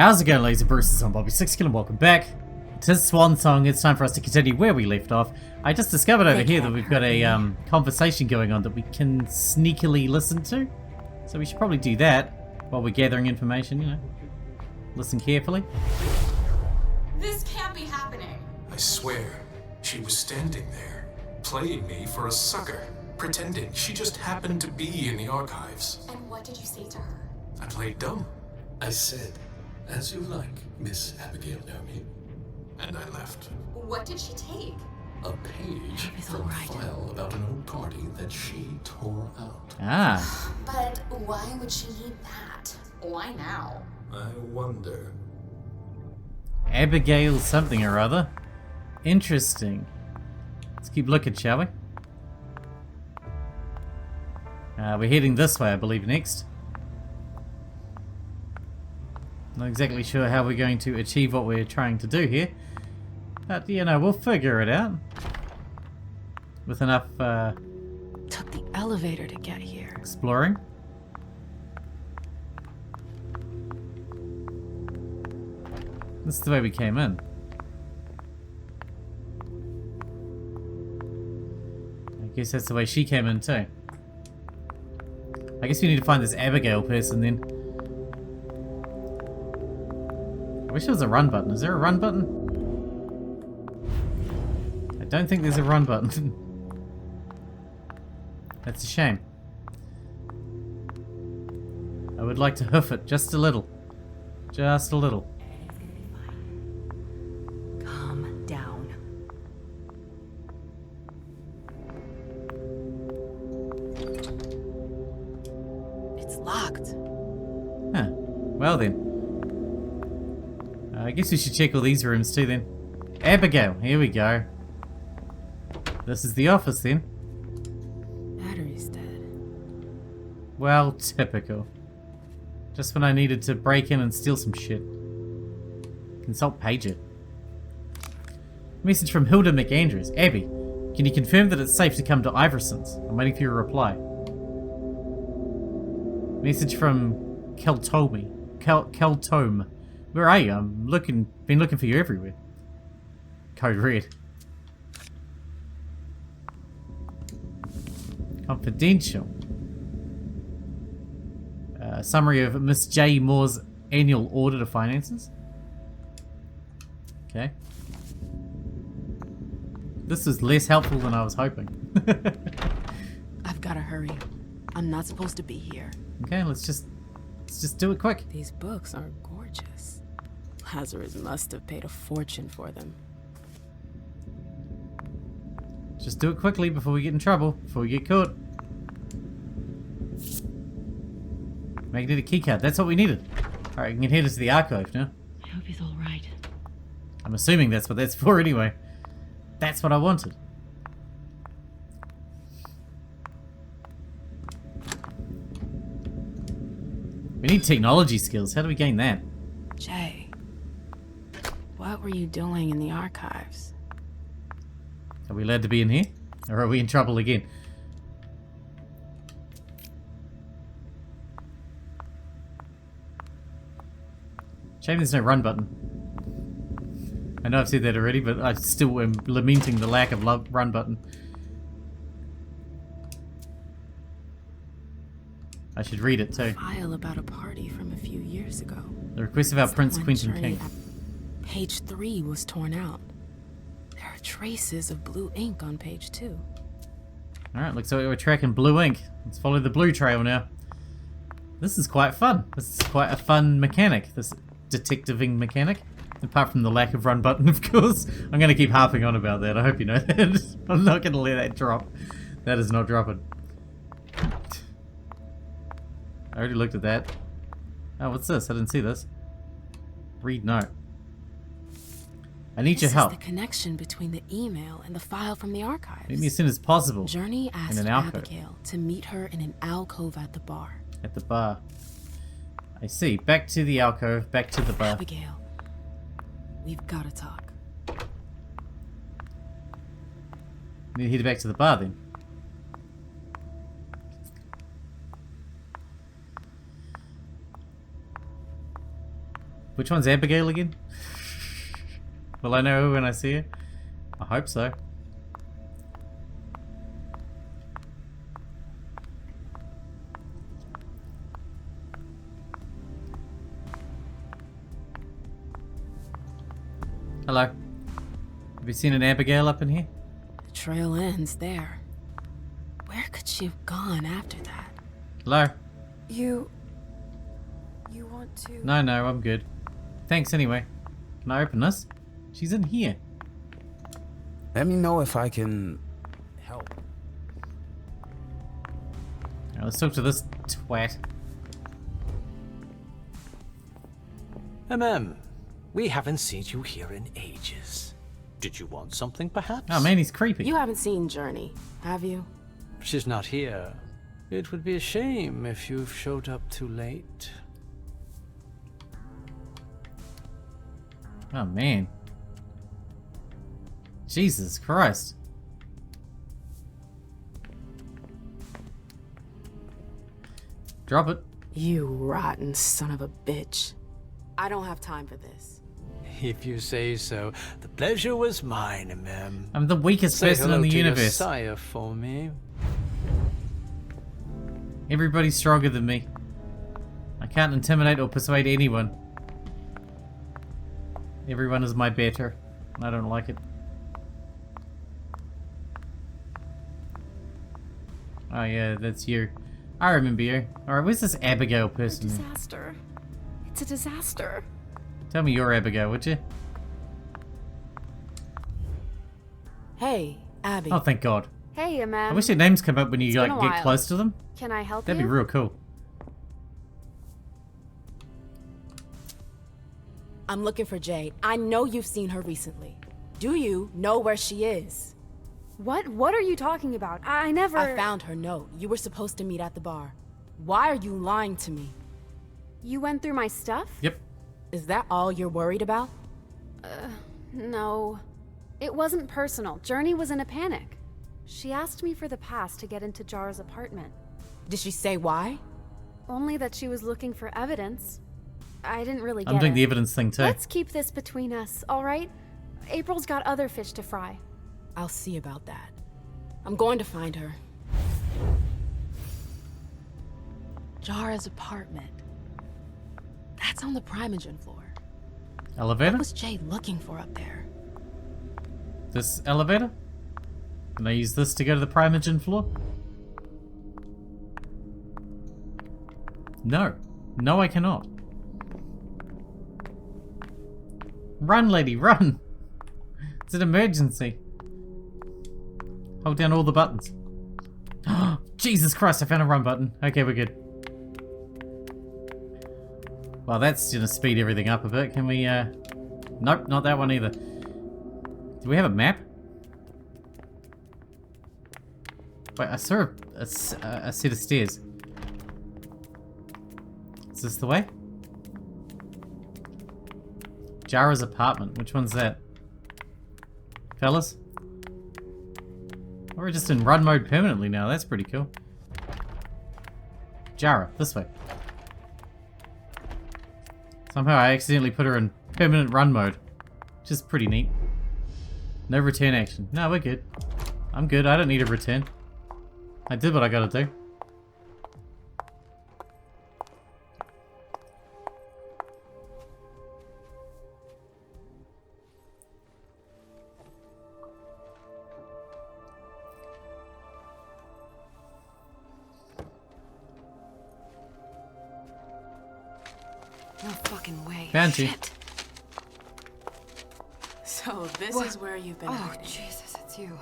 How's it going, ladies and bruises? I'm Bobby Sixkilla and welcome back to Swansong. It's time for us to continue where we left off. I just discovered over here that we've got a conversation going on that we can sneakily listen to. So we should probably do that while we're gathering information, you know. Listen carefully. This can't be happening. I swear, she was standing there, playing me for a sucker, pretending she just happened to be in the archives. And what did you say to her? I played dumb. I said, as you like, Miss Abigail Naomi. And I left. What did she take? A page from a file about an old party that she tore out. Ah. But why would she need that? Why now? I wonder. Abigail something or other. Interesting. Let's keep looking, shall we? We're heading this way, I believe, next. Not exactly sure how we're going to achieve what we're trying to do here. But, you know, we'll figure it out. With enough, Took the elevator to get here. exploring. This is the way we came in. I guess that's the way she came in too. I guess we need to find this Abigail person then. I wish there was a run button. Is there a run button? I don't think there's a run button. That's a shame. I would like to hoof it just a little. Just a little. Calm down. It's locked. Huh. Well then. I guess we should check all these rooms too then. Abigail, here we go. This is the office then. Battery's dead. Well, typical. Just when I needed to break in and steal some shit. Consult pager. Message from Hilda McAndrews. Abby, can you confirm that it's safe to come to Iversen's? I'm waiting for your reply. Message from Keltome. Keltome. Where are you? Been looking for you everywhere. Code red. Confidential. Summary of Miss J. Moore's annual audit of finances. Okay. This is less helpful than I was hoping. I've gotta hurry. I'm not supposed to be here. Okay, let's just do it quick. These books are gorgeous. Lazarus must have paid a fortune for them. Just do it quickly before we get in trouble, before we get caught. Magnetic keycard, that's what we needed. Alright, we can head into the archive now. I hope he's alright. I'm assuming that's what that's for anyway. That's what I wanted. We need technology skills. How do we gain that? Jay, what were you doing in the archives? Are we allowed to be in here? Or are we in trouble again? Shame there's no run button. I know I've said that already, but I still am lamenting the lack of run button. I should read it too. File about a party from a few years ago. The request of our Prince Someone Quentin journeyed King. up. Page 3 was torn out. There are traces of blue ink on page 2. Alright, looks like we're tracking blue ink. Let's follow the blue trail now. This is quite fun. This is quite a fun mechanic, this detectiving mechanic. Apart from the lack of run button, of course. I'm going to keep harping on about that. I hope you know that. I'm not going to let that drop. That is not dropping. I already looked at that. Oh, what's this? I didn't see this. Read note. I need your help. This is the connection between the email and the file from the archives. Meet me as soon as possible. Journey asked an alcove. Abigail to meet her in an alcove at the bar. At the bar. I see. Back to the alcove. Back to the bar. Abigail, we've got to talk. Need to head back to the bar then. Which one's Abigail again? Will I know when I see her? I hope so. Hello. Have you seen an Abigail up in here? The trail ends there. Where could she have gone after that? Hello? You want to... No, I'm good. Thanks anyway. Can I open this? She's in here. Let me know if I can help. Alright, let's talk to this twat. We haven't seen you here in ages. Did you want something, perhaps? Oh man, he's creepy. You haven't seen Journey, have you? She's not here. It would be a shame if you've showed up too late. Oh man. Jesus Christ. Drop it. You rotten son of a bitch. I don't have time for this. If you say so, the pleasure was mine, ma'am. I'm the weakest Say person in hello the to your universe. sire for me. Everybody's stronger than me. I can't intimidate or persuade anyone. Everyone is my better. I don't like it. Oh yeah, that's you. I remember you. Alright, where's this Abigail person? Disaster. It's a disaster. Tell me you're Abigail, would you? Hey, Abby. Oh, thank God. Hey, I wish their names come up when you It's like been a get while. close to them. Can I help That'd you? be real cool. I'm looking for Jade. I know you've seen her recently. Do you know where she is? What are you talking about? I never... I found her note. You were supposed to meet at the bar. Why are you lying to me? You went through my stuff? Yep. Is that all you're worried about? No. It wasn't personal. Journey was in a panic. She asked me for the pass to get into Jara's apartment. Did she say why? Only that she was looking for evidence. I didn't really get I'm doing it. the evidence thing too. Let's keep this between us, all right? April's got other fish to fry. I'll see about that. I'm going to find her. Jara's apartment. That's on the Primogen floor. Elevator? What was Jade looking for up there? This elevator? Can I use this to go to the Primogen floor? No. No, I cannot. Run, lady, run! It's an emergency. Hold down all the buttons. Jesus Christ, I found a run button. Okay, we're good. Well, that's gonna speed everything up a bit. Can we, Nope, not that one either. Do we have a map? Wait, I saw a set of stairs. Is this the way? Jara's apartment. Which one's that? Fellas? We're just in run mode permanently now. That's pretty cool. Jara, this way. Somehow I accidentally put her in permanent run mode. Which is pretty neat. No return action. No, we're good. I'm good. I don't need a return. I did what I gotta do. No fucking way. Found you. Shit. So this What? is where you've been Oh, hiding. Jesus, it's you.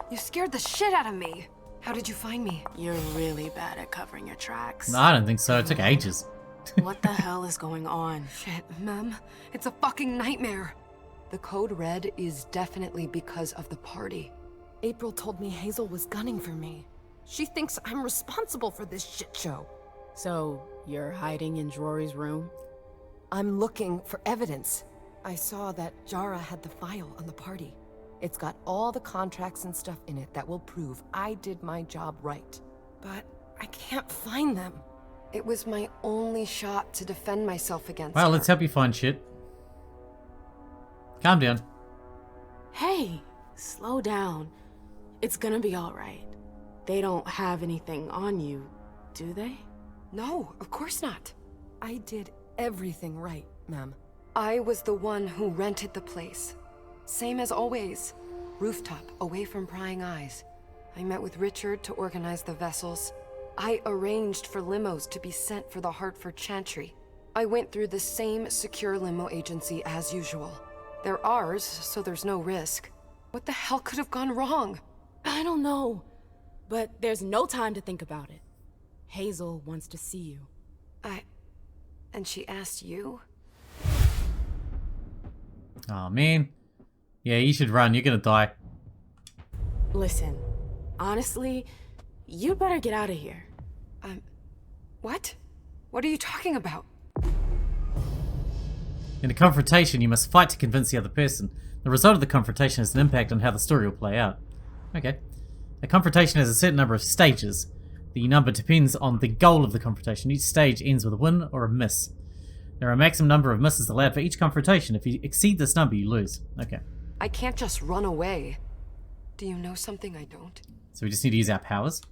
You scared the shit out of me. How did you find me? You're really bad at covering your tracks. No, I don't think so. It took ages. What the hell is going on? Shit, Mem. It's a fucking nightmare. The code red is definitely because of the party. April told me Hazel was gunning for me. She thinks I'm responsible for this shit show. So, you're hiding in Rory's room? I'm looking for evidence. I saw that Jara had the file on the party. It's got all the contracts and stuff in it that will prove I did my job right. But I can't find them. It was my only shot to defend myself against Well, her. let's help you find shit. Calm down. Hey, slow down. It's gonna be alright. They don't have anything on you, do they? No, of course not. I did everything right, ma'am. I was the one who rented the place. Same as always. Rooftop, away from prying eyes. I met with Richard to organize the vessels. I arranged for limos to be sent for the Hartford Chantry. I went through the same secure limo agency as usual. They're ours, so there's no risk. What the hell could have gone wrong? I don't know. But there's no time to think about it. Hazel wants to see you. And she asked you? Oh man. Yeah, you should run. You're gonna die. Listen, honestly, you better get out of here. What? What are you talking about? In a confrontation, you must fight to convince the other person. The result of the confrontation has an impact on how the story will play out. Okay. A confrontation has a certain number of stages. The number depends on the goal of the confrontation. Each stage ends with a win or a miss. There are a maximum number of misses allowed for each confrontation. If you exceed this number, you lose. Okay. I can't just run away. Do you know something I don't? So we just need to use our powers.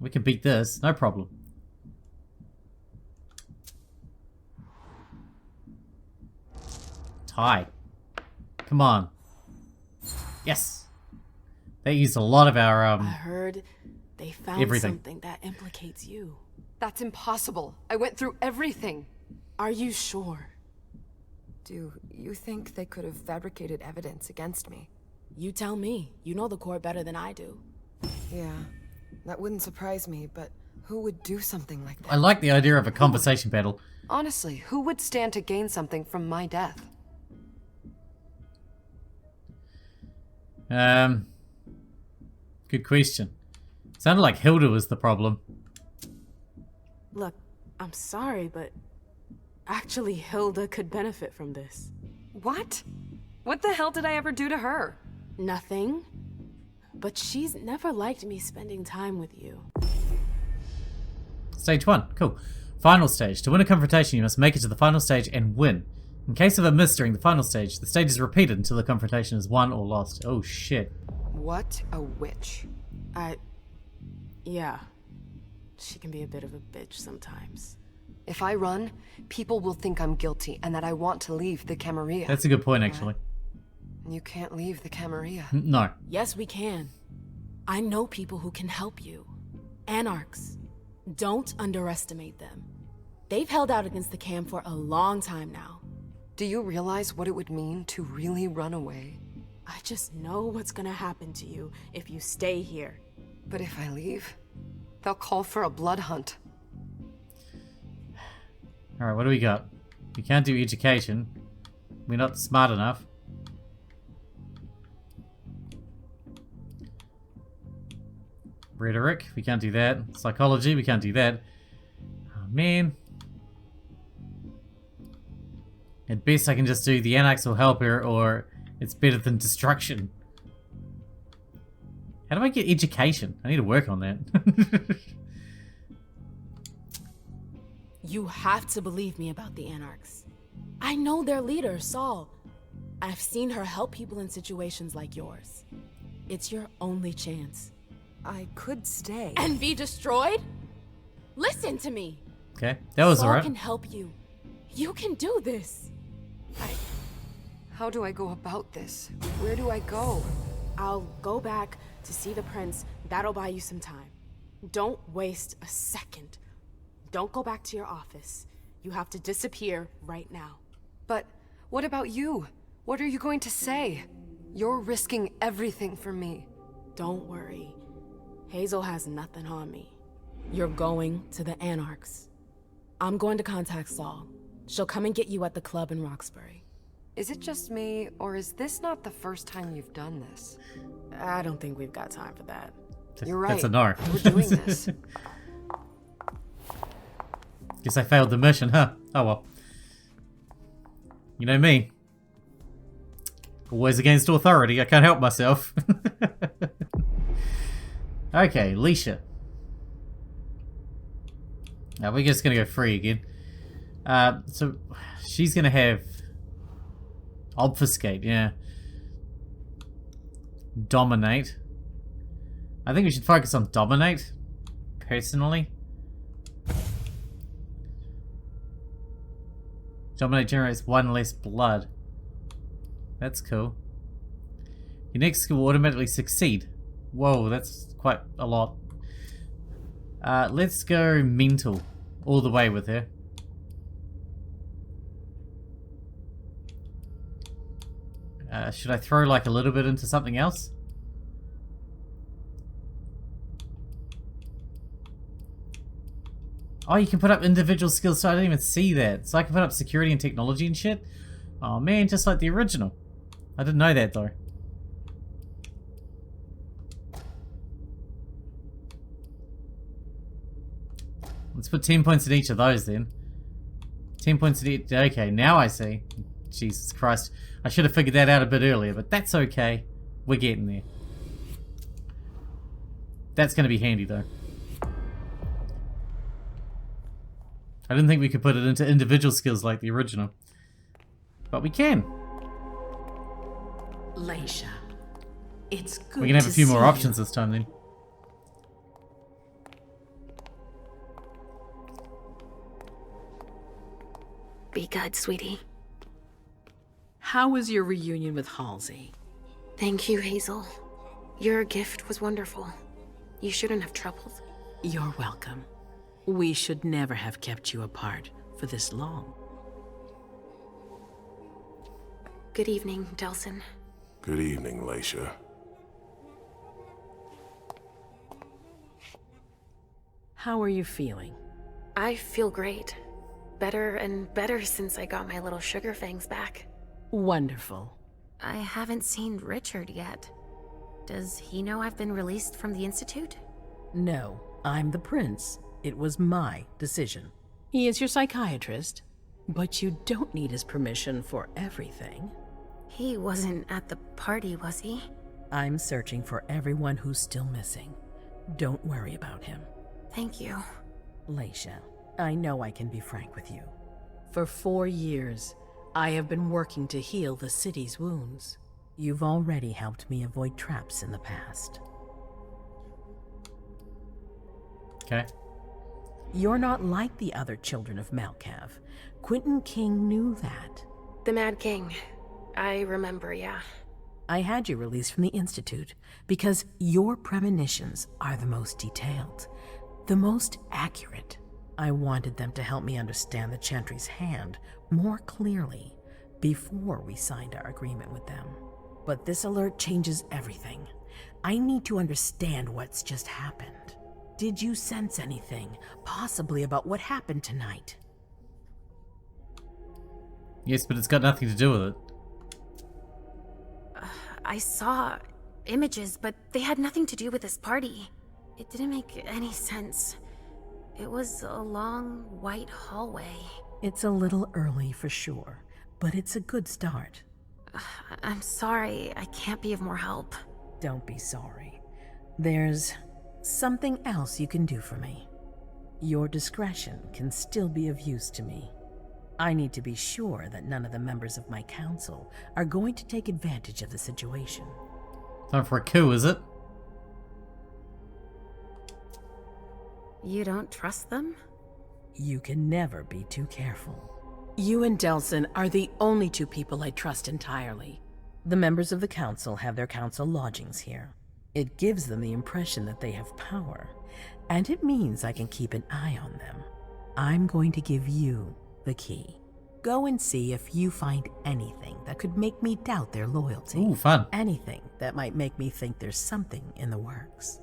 We can beat this, no problem. Tie. Come on. Yes. They used a lot of our I heard they found everything. something that implicates you. That's impossible. I went through everything. Are you sure? Do you think they could have fabricated evidence against me? You tell me. You know the court better than I do. Yeah, that wouldn't surprise me, but who would do something like that? I like the idea of a conversation battle. Honestly, who would stand to gain something from my death? Good question. Sounded like Hilda was the problem. Look, I'm sorry, but actually Hilda could benefit from this. What? What the hell did I ever do to her? Nothing. But she's never liked me spending time with you. Stage 1. Cool. Final stage. To win a confrontation, you must make it to the final stage and win. In case of a miss during the final stage, the stage is repeated until the confrontation is won or lost. Oh shit. What a witch. Yeah. She can be a bit of a bitch sometimes. If I run, people will think I'm guilty and that I want to leave the Camarilla. That's a good point, actually. You can't leave the Camarilla. No. Yes, we can. I know people who can help you. Anarchs. Don't underestimate them. They've held out against the Cam for a long time now. Do you realize what it would mean to really run away? I just know what's gonna happen to you if you stay here. But if I leave, they'll call for a blood hunt. Alright, what do we got? We can't do education. We're not smart enough. Rhetoric, we can't do that. Psychology, we can't do that. Oh, man. At best I can just do the Anarchs will help her, or it's better than destruction. How do I get education? I need to work on that. You have to believe me about the Anarchs. I know their leader, Saul. I've seen her help people in situations like yours. It's your only chance. I could stay. And be destroyed? Listen to me. Okay, that was Saul alright. can help you. You can do this. How do I go about this? Where do I go? I'll go back to see the prince. That'll buy you some time. Don't waste a second. Don't go back to your office. You have to disappear right now. But what about you? What are you going to say? You're risking everything for me. Don't worry. Hazel has nothing on me. You're going to the Anarchs. I'm going to contact Saul. She'll come and get you at the club in Roxbury. Is it just me, or is this not the first time you've done this? I don't think we've got time for that. You're right. That's a no. We're doing this. Guess I failed the mission, huh? Oh well. You know me. Always against authority, I can't help myself. Okay, Leisha. Now we're just gonna go free again. So she's gonna have obfuscate, yeah. Dominate. I think we should focus on dominate, personally. Dominate generates 1 less blood. That's cool. Your next skill will automatically succeed. Whoa, that's quite a lot. Let's go mental all the way with her. Should I throw like a little bit into something else? Oh, you can put up individual skills, so I didn't even see that. So I can put up security and technology and shit? Oh man, just like the original. I didn't know that though. Let's put 10 points in each of those then. 10 points in each. Okay, now I see. Jesus Christ. I should have figured that out a bit earlier, but that's okay. We're getting there. That's going to be handy though. I didn't think we could put it into individual skills like the original. But we can. Leisha, it's good We can have a few more you. options this time then. Be good, sweetie. How was your reunion with Halsey? Thank you, Hazel. Your gift was wonderful. You shouldn't have troubled. You're welcome. We should never have kept you apart for this long. Good evening, Delsin. Good evening, Leisha. How are you feeling? I feel great. Better and better since I got my little sugar fangs back. Wonderful. I haven't seen Richard yet. Does he know I've been released from the Institute? No, I'm the prince. It was my decision. He is your psychiatrist, but you don't need his permission for everything. He wasn't at the party, was he? I'm searching for everyone who's still missing. Don't worry about him. Thank you. Leisha, I know I can be frank with you. For 4 years, I have been working to heal the city's wounds. You've already helped me avoid traps in the past. Okay. You're not like the other children of Malkav. Quentin King knew that. The Mad King. I remember, yeah. I had you released from the Institute because your premonitions are the most detailed, the most accurate. I wanted them to help me understand the Chantry's hand more clearly before we signed our agreement with them. But this alert changes everything. I need to understand what's just happened. Did you sense anything, possibly about what happened tonight? Yes, but it's got nothing to do with it. I saw images, but they had nothing to do with this party. It didn't make any sense. It was a long, white hallway. It's a little early for sure, but it's a good start. I'm sorry, I can't be of more help. Don't be sorry. There's something else you can do for me. Your discretion can still be of use to me. I need to be sure that none of the members of my council are going to take advantage of the situation. Time for a coup, is it? You don't trust them? You can never be too careful. You and Delsin are the only two people I trust entirely. The members of the council have their council lodgings here. It gives them the impression that they have power, and it means I can keep an eye on them. I'm going to give you the key. Go and see if you find anything that could make me doubt their loyalty. Ooh, fun. Anything that might make me think there's something in the works.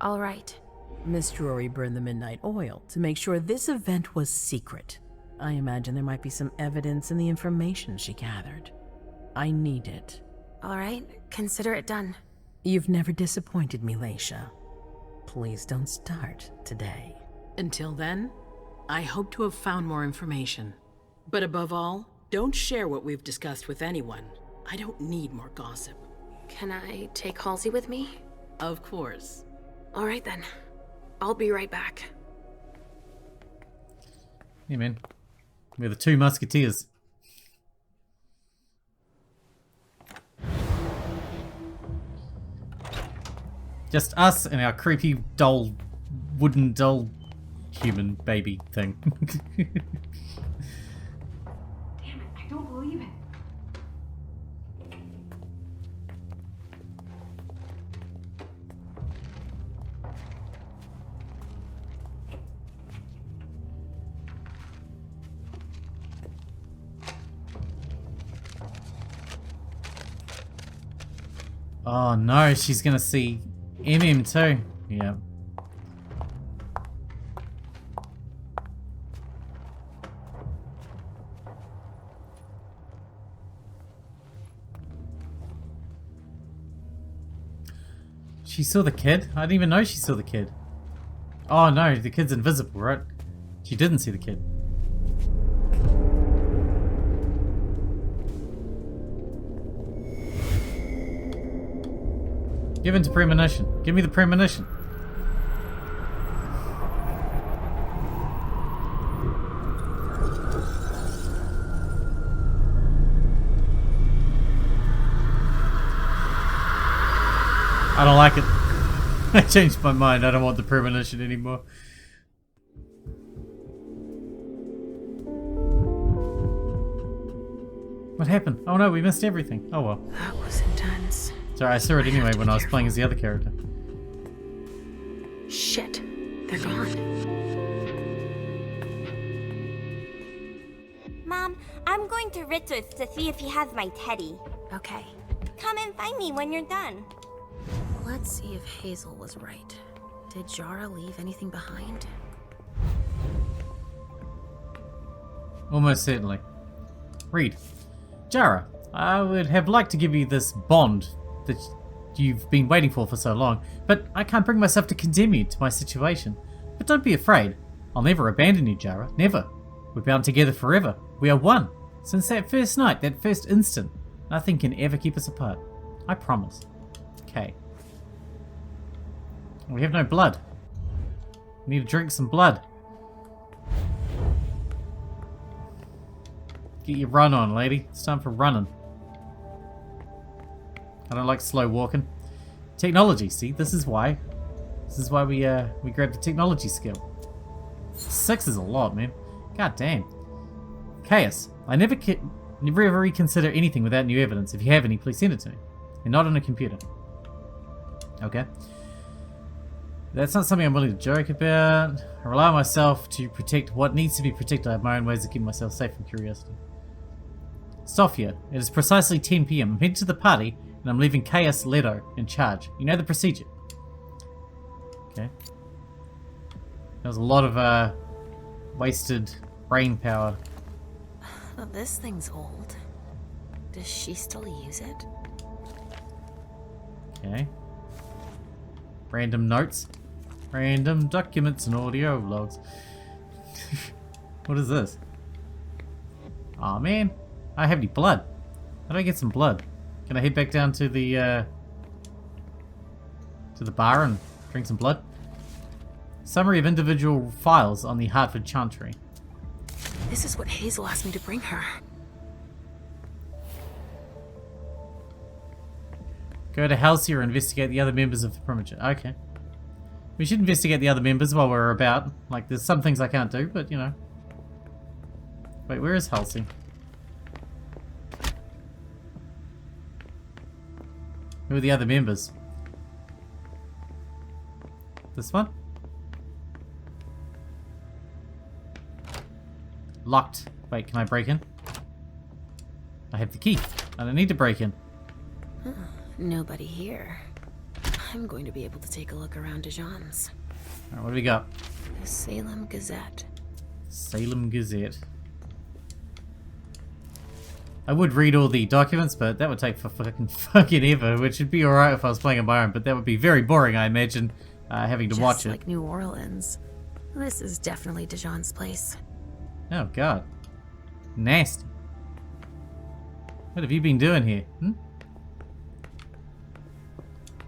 All right. Miss Drury burned the midnight oil to make sure this event was secret. I imagine there might be some evidence in the information she gathered. I need it. All right, consider it done. You've never disappointed me, Leisha. Please don't start today. Until then, I hope to have found more information. But above all, don't share what we've discussed with anyone. I don't need more gossip. Can I take Halsey with me? Of course. All right then. I'll be right back. Yeah, man. We're the two musketeers. Just us and our creepy doll, wooden doll, human baby thing. Damn it, I don't believe it. Oh no, she's gonna see MM too. Yeah. She saw the kid? I didn't even know she saw the kid. Oh no, the kid's invisible, right? She didn't see the kid. Give in to premonition. Give me the premonition. I don't like it. I changed my mind. I don't want the premonition anymore. What happened? Oh no, we missed everything. Oh well. That was intense. Sorry, I saw it anyway when I was playing as the other character. Shit. They're gone. Mom, I'm going to Richard's to see if he has my teddy. Okay. Come and find me when you're done. Let's see if Hazel was right. Did Jara leave anything behind? Almost certainly. Read. Jara, I would have liked to give you this bond that you've been waiting for so long, but I can't bring myself to condemn you to my situation. But don't be afraid. I'll never abandon you, Jara. Never. We're bound together forever. We are one. Since that first night, that first instant, nothing can ever keep us apart. I promise. Okay. We have no blood. We need to drink some blood. Get your run on, lady. It's time for running. I don't like slow walking. Technology, see? This is why we grabbed the technology skill. 6 is a lot, man. God damn. Chaos. I never ever reconsider anything without new evidence. If you have any, please send it to me. And not on a computer. Okay. That's not something I'm willing to joke about. I rely on myself to protect what needs to be protected. I have my own ways to keep myself safe from curiosity. Sofia, it is precisely 10 PM. I'm headed to the party, and I'm leaving Chaos Leto in charge. You know the procedure. Okay. There was a lot of wasted brain power. Well, this thing's old. Does she still use it? Okay. Random notes. Random documents and audio logs. What is this? Aw, man. I don't have any blood. How do I get some blood? Can I head back down to the bar and drink some blood? Summary of individual files on the Hartford Chantry. This is what Hazel asked me to bring her. Go to Halcyon or investigate the other members of the perimeter. Okay. We should investigate the other members while we're about. Like, there's some things I can't do, but, you know. Wait, where is Halsey? Who are the other members? This one? Locked. Wait, can I break in? I have the key. I don't need to break in. Huh, nobody here. I'm going to be able to take a look around Dijon's. Alright, what do we got? The Salem Gazette. Salem Gazette. I would read all the documents, but that would take for fucking ever, which would be alright if I was playing on my own, but that would be very boring, I imagine, having to watch it. Just like New Orleans. This is definitely Dijon's place. Oh god. Nasty. What have you been doing here? Hmm?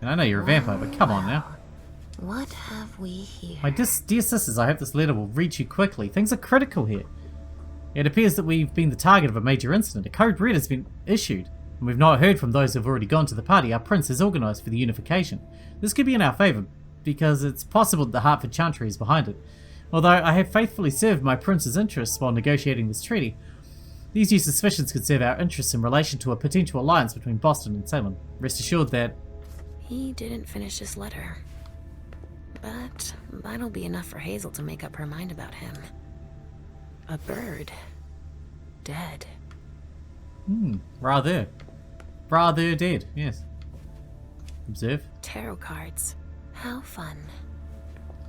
And I know you're a vampire, but come on now. What have we here? My dear sisters, I hope this letter will reach you quickly. Things are critical here. It appears that we've been the target of a major incident. A code red has been issued, and we've not heard from those who have already gone to the party our prince has organised for the unification. This could be in our favour, because it's possible that the Hartford Chantry is behind it. Although I have faithfully served my prince's interests while negotiating this treaty, these new suspicions could serve our interests in relation to a potential alliance between Boston and Salem. Rest assured that... He didn't finish his letter. But that'll be enough for Hazel to make up her mind about him. A bird. Dead. Rather dead, yes. Observe. Tarot cards. How fun.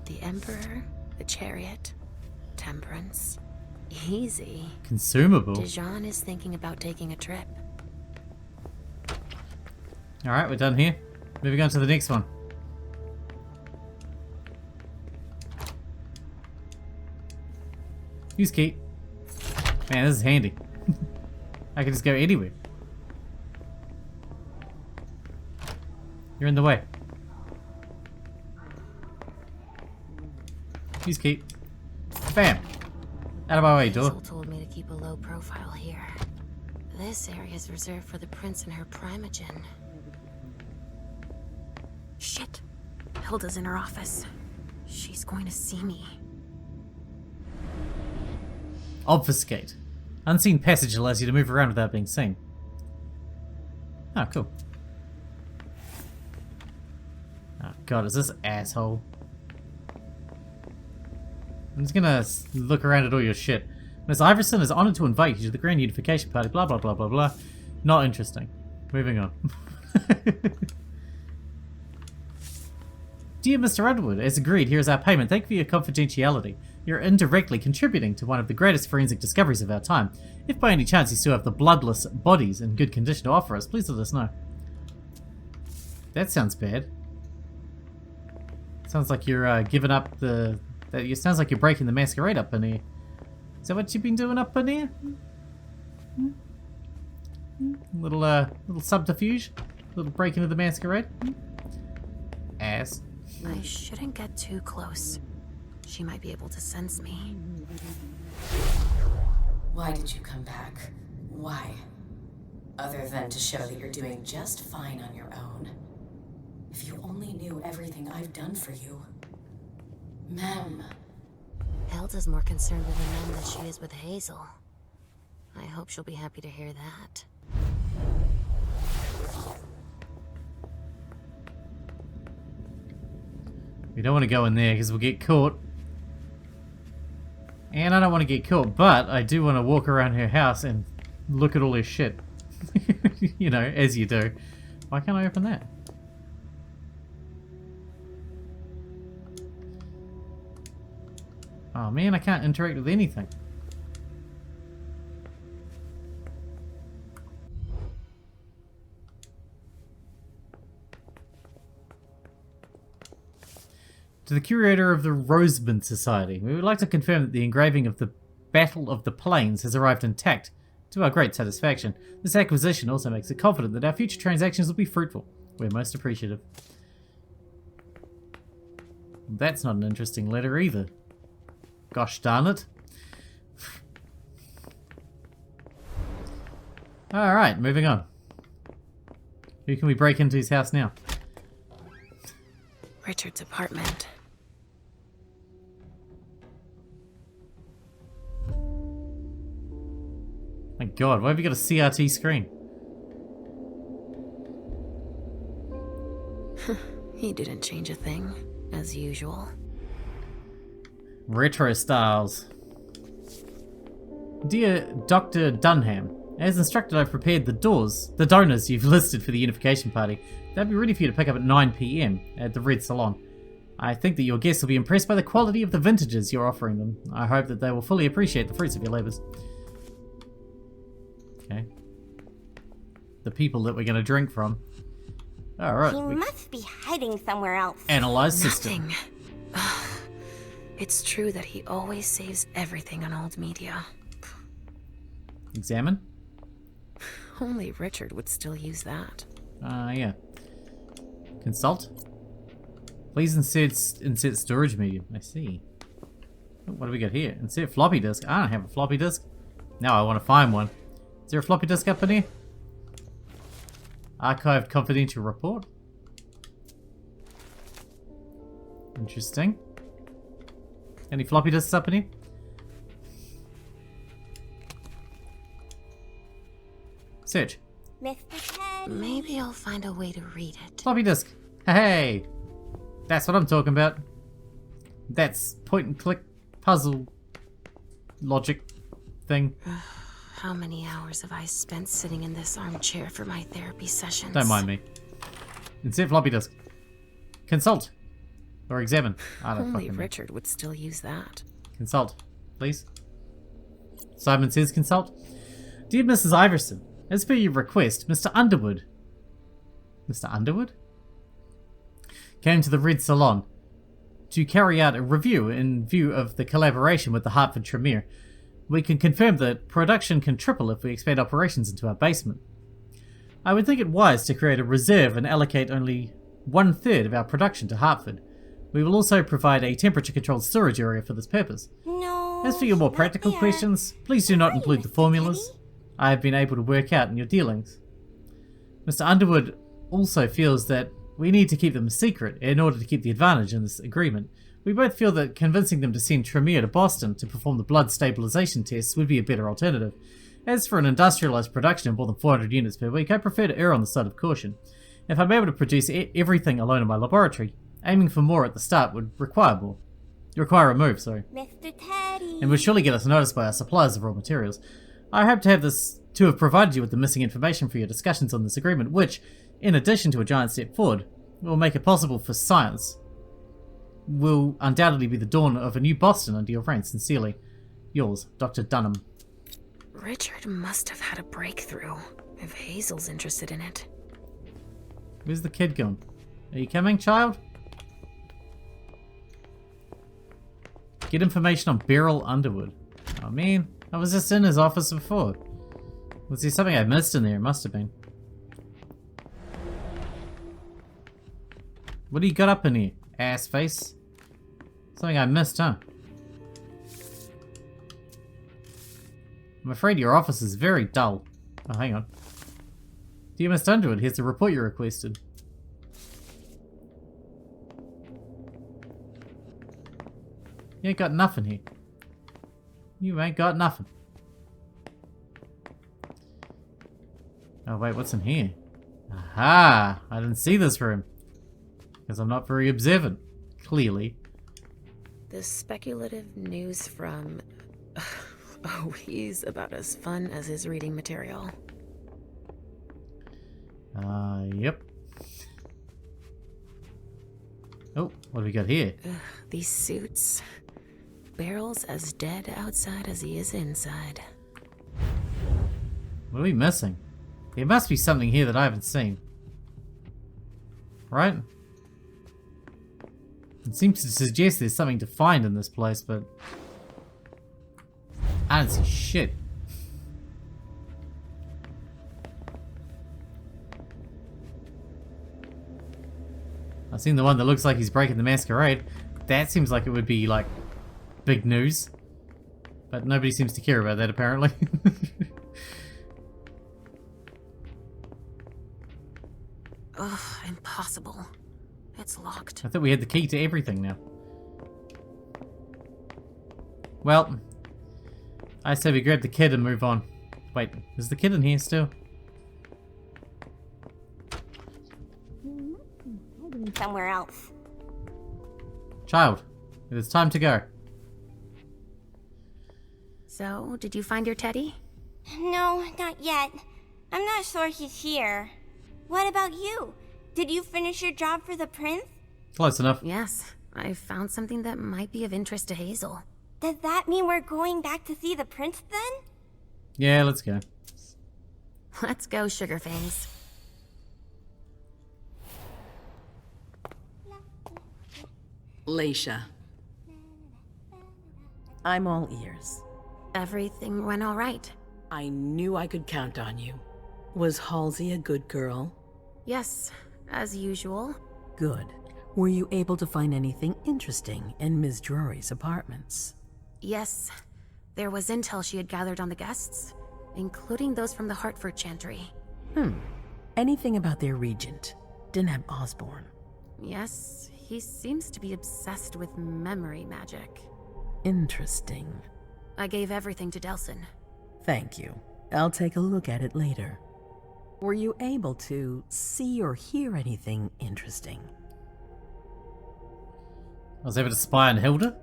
The Emperor, the Chariot, Temperance. Easy. Consumable. Dijon is thinking about taking a trip. Alright, we're done here. Moving on to the next one. Use key. Man, this is handy. I can just go anywhere. You're in the way. Use key. Bam! Out of my way, door. Hazel told me to keep a low profile here. This area is reserved for the prince and her primogen. Shit. Hilda's in her office. She's going to see me. Obfuscate. Unseen passage allows you to move around without being seen. Oh, cool. Oh god, is this asshole? I'm just gonna look around at all your shit. Miss Iversen is honoured to invite you to the Grand Unification Party, blah blah blah blah blah. Not interesting. Moving on. Dear Mr. Underwood, as agreed, here is our payment. Thank you for your confidentiality. You're indirectly contributing to one of the greatest forensic discoveries of our time. If by any chance you still have the bloodless bodies in good condition to offer us, please let us know. That sounds bad. Sounds like you're giving up the... It sounds like you're breaking the Masquerade up in here. Is that what you've been doing up in here? Little subterfuge? Little break into the Masquerade? Ass. I shouldn't get too close. She might be able to sense me. Why did you come back? Why? Other than to show that you're doing just fine on your own. If you only knew everything I've done for you. Ma'am. Hilda's more concerned with the men than she is with Hazel. I hope she'll be happy to hear that. We don't want to go in there because we'll get caught. And I don't want to get caught, but I do want to walk around her house and look at all her shit. You know, as you do. Why can't I open that? Oh man, I can't interact with anything. To the Curator of the Rosebud Society, we would like to confirm that the engraving of the Battle of the Plains has arrived intact, to our great satisfaction. This acquisition also makes it confident that our future transactions will be fruitful. We're most appreciative. That's not an interesting letter either. Gosh darn it. Alright, moving on. Who can we break into his house now? Richard's apartment. My god, why have you got a CRT screen? He didn't change a thing, as usual. Retro styles. Dear Dr. Dunham, as instructed, I've prepared the donors you've listed for the unification party. They'll be ready for you to pick up at 9 PM at the Red Salon. I think that your guests will be impressed by the quality of the vintages you're offering them. I hope that they will fully appreciate the fruits of your labours. Okay. The people that we're going to drink from. Alright. He must be hiding somewhere else. Analyze system. It's true that he always saves everything on old media. Examine? Only Richard would still use that. Yeah. Consult? Please insert storage medium. I see. Oh, what do we got here? Insert floppy disk. I don't have a floppy disk. Now I want to find one. Is there a floppy disk up in here? Archived confidential report. Interesting. Any floppy disks up in here? Search. Maybe I'll find a way to read it. Floppy disk. Hey! That's what I'm talking about. That's point and click puzzle logic thing. How many hours have I spent sitting in this armchair for my therapy sessions? Don't mind me. Insert floppy disk. Consult. Or examine. I don't Only fucking know. Richard would still use that. Consult, please. Simon says consult. Dear Mrs. Iversen, as per your request, Mr. Underwood. Mr. Underwood? Came to the Red Salon to carry out a review in view of the collaboration with the Hartford Tremere. We can confirm that production can triple if we expand operations into our basement. I would think it wise to create a reserve and allocate only 1/3 of our production to Hartford. We will also provide a temperature-controlled storage area for this purpose. No. As for your more practical questions, please do not include the formulas I have been able to work out in your dealings. Mr. Underwood also feels that we need to keep them a secret in order to keep the advantage in this agreement. We both feel that convincing them to send Tremere to Boston to perform the blood stabilization tests would be a better alternative. As for an industrialized production of more than 400 units per week, I prefer to err on the side of caution. If I'm able to produce everything alone in my laboratory, aiming for more at the start would require a move, sorry. Mr. Teddy. And would surely get us noticed by our suppliers of raw materials. I hope to have provided you with the missing information for your discussions on this agreement, which, in addition to a giant step forward, will make it possible for science. Will undoubtedly be the dawn of a new Boston under your reign. Sincerely, yours, Dr. Dunham. Richard must have had a breakthrough, if Hazel's interested in it. Where's the kid gone? Are you coming, child? Get information on Beryl Underwood. Oh man, I was just in his office before. Was there something I missed in there? It must have been. What do you got up in here, ass face? Something I missed, huh? I'm afraid your office is very dull. Oh, hang on. Dear Mr. Underwood, here's the report you requested. You ain't got nothing here. You ain't got nothing. Oh wait, what's in here? Aha! I didn't see this room. Because I'm not very observant. Clearly. The speculative news from... Oh, he's about as fun as his reading material. Yep. Oh, what do we got here? These suits. Beryl's as dead outside as he is inside. What are we missing? There must be something here that I haven't seen. Right? It seems to suggest there's something to find in this place, but... I don't see shit. I've seen the one that looks like he's breaking the Masquerade. That seems like it would be, like, big news. But nobody seems to care about that, apparently. Ugh, impossible. It's locked. I thought we had the key to everything now. Well, I say we grab the kid and move on. Wait, is the kid in here still? Somewhere else. Child, it is time to go. So, did you find your teddy? No, not yet. I'm not sure he's here. What about you? Did you finish your job for the prince? Close enough. Yes, I found something that might be of interest to Hazel. Does that mean we're going back to see the prince then? Yeah, let's go. Let's go, Sugarfangs. Leisha. I'm all ears. Everything went all right. I knew I could count on you. Was Halsey a good girl? Yes, as usual. Good. Were you able to find anything interesting in Ms. Drury's apartments? Yes. There was intel she had gathered on the guests, including those from the Hartford Chantry. Anything about their regent, Deneb Osborne? Yes, he seems to be obsessed with memory magic. Interesting. I gave everything to Delsin. Thank you. I'll take a look at it later. Were you able to see or hear anything interesting? I was able to spy on Hilda?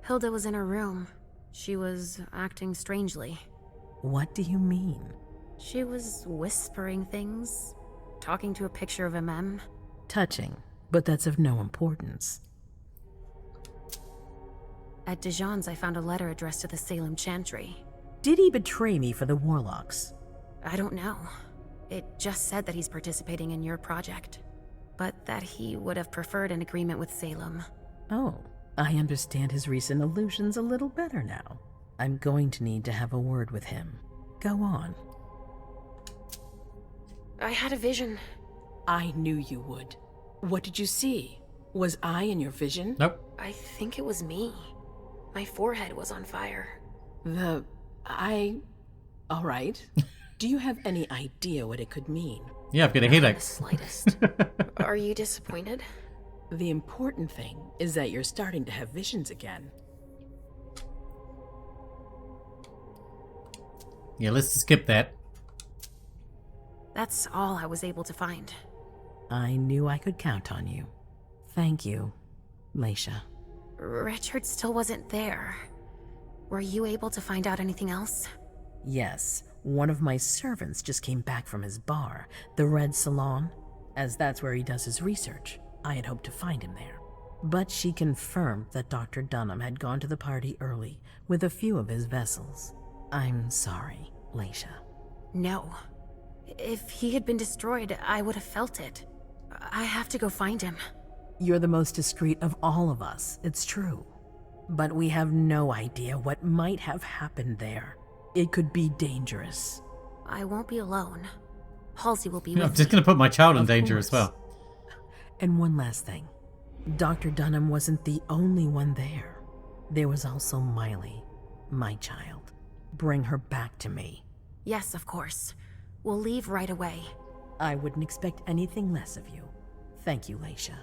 Hilda was in her room. She was acting strangely. What do you mean? She was whispering things, talking to a picture of a mem. Touching, but that's of no importance. At Dijon's, I found a letter addressed to the Salem Chantry. Did he betray me for the Warlocks? I don't know. It just said that he's participating in your project, but that he would have preferred an agreement with Salem. Oh, I understand his recent illusions a little better now. I'm going to need to have a word with him. Go on. I had a vision. I knew you would. What did you see? Was I in your vision? Nope. I think it was me. My forehead was on fire. All right. Do you have any idea what it could mean? Yeah, I've got a headache. Not the slightest. Are you disappointed? The important thing is that you're starting to have visions again. Yeah, let's skip that. That's all I was able to find. I knew I could count on you. Thank you, Leisha. Richard still wasn't there. Were you able to find out anything else? Yes, one of my servants just came back from his bar, the Red Salon, as that's where he does his research. I had hoped to find him there. But she confirmed that Dr. Dunham had gone to the party early with a few of his vessels. I'm sorry, Leisha. No. If he had been destroyed, I would have felt it. I have to go find him. You're the most discreet of all of us, it's true. But we have no idea what might have happened there. It could be dangerous. I won't be alone. Halsey will be with me. I'm just going to put my child in danger as well. And one last thing. Dr. Dunham wasn't the only one there. There was also Miley, my child. Bring her back to me. Yes, of course. We'll leave right away. I wouldn't expect anything less of you. Thank you, Leisha.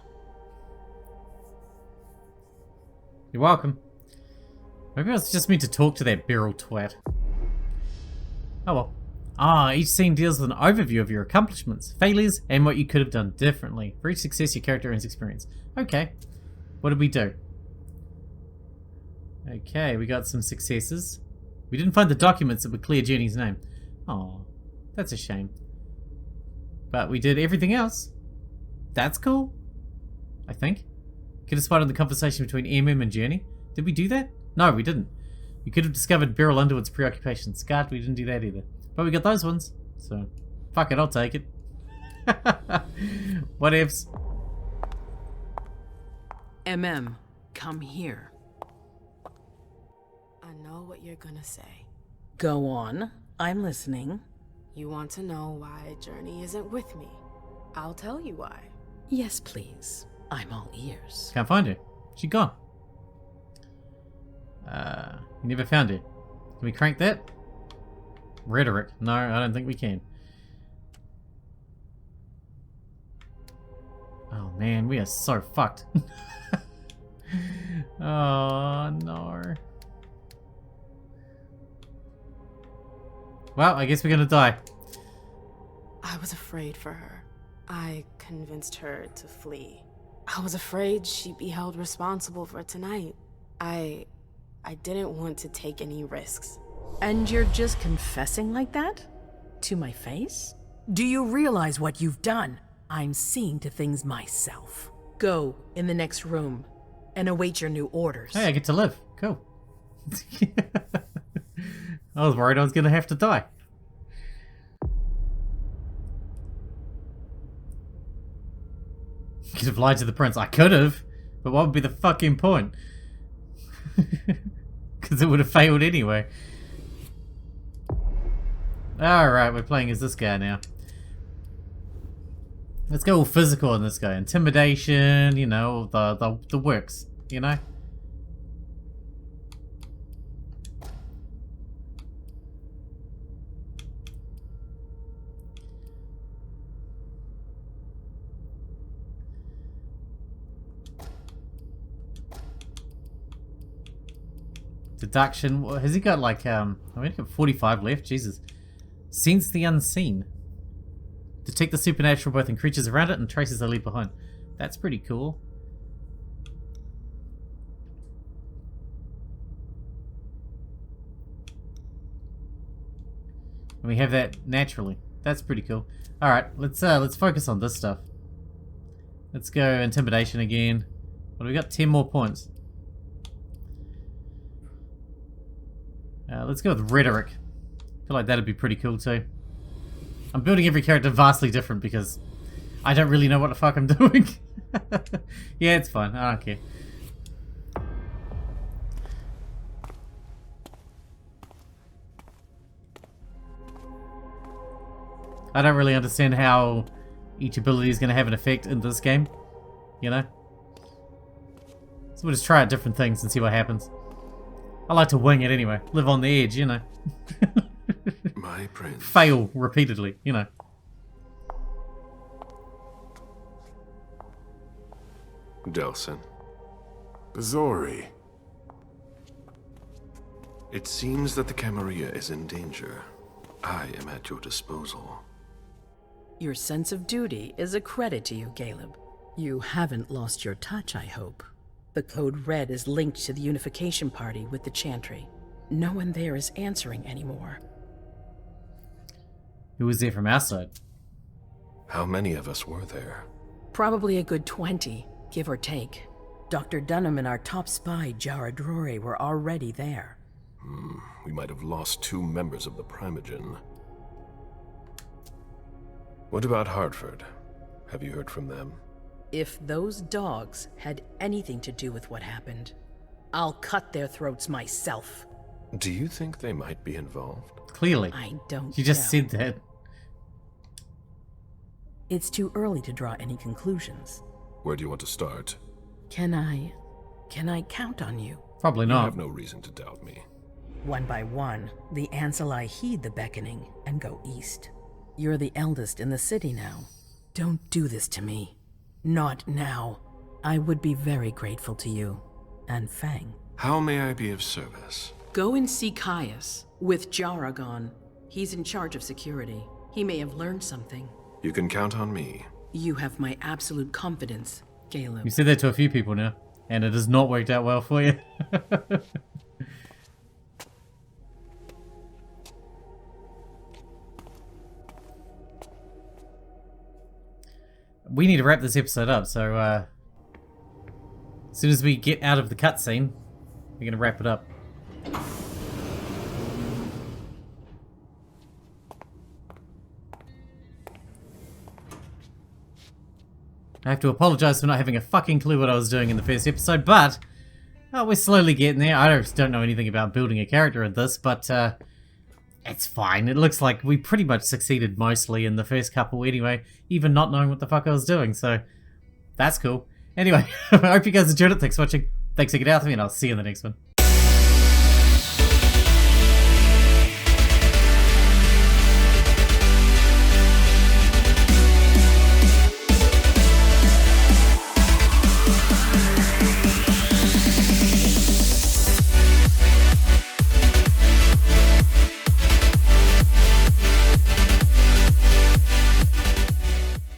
You're welcome. Maybe I was just meant to talk to that Beryl twat. Oh well. Each scene deals with an overview of your accomplishments, failures, and what you could have done differently. For each success, your character earns experience. Okay. What did we do? Okay, we got some successes. We didn't find the documents that would clear Jenny's name. Oh, that's a shame. But we did everything else. That's cool. I think. Could have spied on the conversation between MM and Jenny. Did we do that? No, we didn't. You could have discovered Beryl Underwood's preoccupations. God, we didn't do that either. But we got those ones. So, fuck it, I'll take it. Whatevs. MM, come here. I know what you're gonna say. Go on. I'm listening. You want to know why Journey isn't with me. I'll tell you why. Yes, please. I'm all ears. Can't find her. She gone. You never found her. Can we crank that? Rhetoric. No, I don't think we can. Oh man, we are so fucked. Oh no. Well, I guess we're gonna die. I was afraid for her. I convinced her to flee. I was afraid she'd be held responsible for tonight. I didn't want to take any risks. And you're just confessing like that? To my face? Do you realize what you've done? I'm seeing to things myself. Go in the next room and await your new orders. Hey, I get to live. Cool. I was worried I was gonna have to die. Could have lied to the prince. I could have, but what would be the fucking point? Because it would have failed anyway. Alright, we're playing as this guy now. Let's go all physical in this guy. Intimidation, you know, the works, you know? Deduction. Has he got like, I mean, he's got 45 left. Jesus. Sense the unseen. Detect the supernatural both in creatures around it and traces they leave behind. That's pretty cool. And we have that naturally. That's pretty cool. All right, let's focus on this stuff. Let's go intimidation again. What do we got? 10 more points. Let's go with rhetoric. I feel like that'd be pretty cool too. I'm building every character vastly different because I don't really know what the fuck I'm doing. Yeah, it's fine. I don't care. I don't really understand how each ability is going to have an effect in this game. You know? So we'll just try out different things and see what happens. I like to wing it anyway. Live on the edge, you know. My prince. Fail repeatedly, you know. Delson. Zori. It seems that the Camarilla is in danger. I am at your disposal. Your sense of duty is a credit to you, Caleb. You haven't lost your touch, I hope. The Code Red is linked to the Unification Party with the Chantry. No one there is answering anymore. Who was there from our side? How many of us were there? Probably a good 20, give or take. Dr. Dunham and our top spy, Jara Drury, were already there. We might have lost 2 members of the Primogen. What about Hartford? Have you heard from them? If those dogs had anything to do with what happened, I'll cut their throats myself. Do you think they might be involved? Clearly. I don't You just know. said that. It's too early to draw any conclusions. Where do you want to start? Can I count on you? Probably You not. have no reason to doubt me. One by one, the Ancillai heed the beckoning and go east. You're the eldest in the city now. Don't do this to me. Not now. I would be very grateful to you. And Fang. How may I be of service? Go and see Caius with Jara gone. He's in charge of security. He may have learned something. You can count on me. You have my absolute confidence, Caleb. You said that to a few people now, and it has not worked out well for you. We need to wrap this episode up, so as soon as we get out of the cutscene, we're going to wrap it up. I have to apologize for not having a fucking clue what I was doing in the first episode, but we're slowly getting there. I don't know anything about building a character in this, but it's fine. It looks like we pretty much succeeded mostly in the first couple anyway, even not knowing what the fuck I was doing, so that's cool. Anyway, I hope you guys enjoyed it. Thanks for watching. Thanks for getting out with me, and I'll see you in the next one.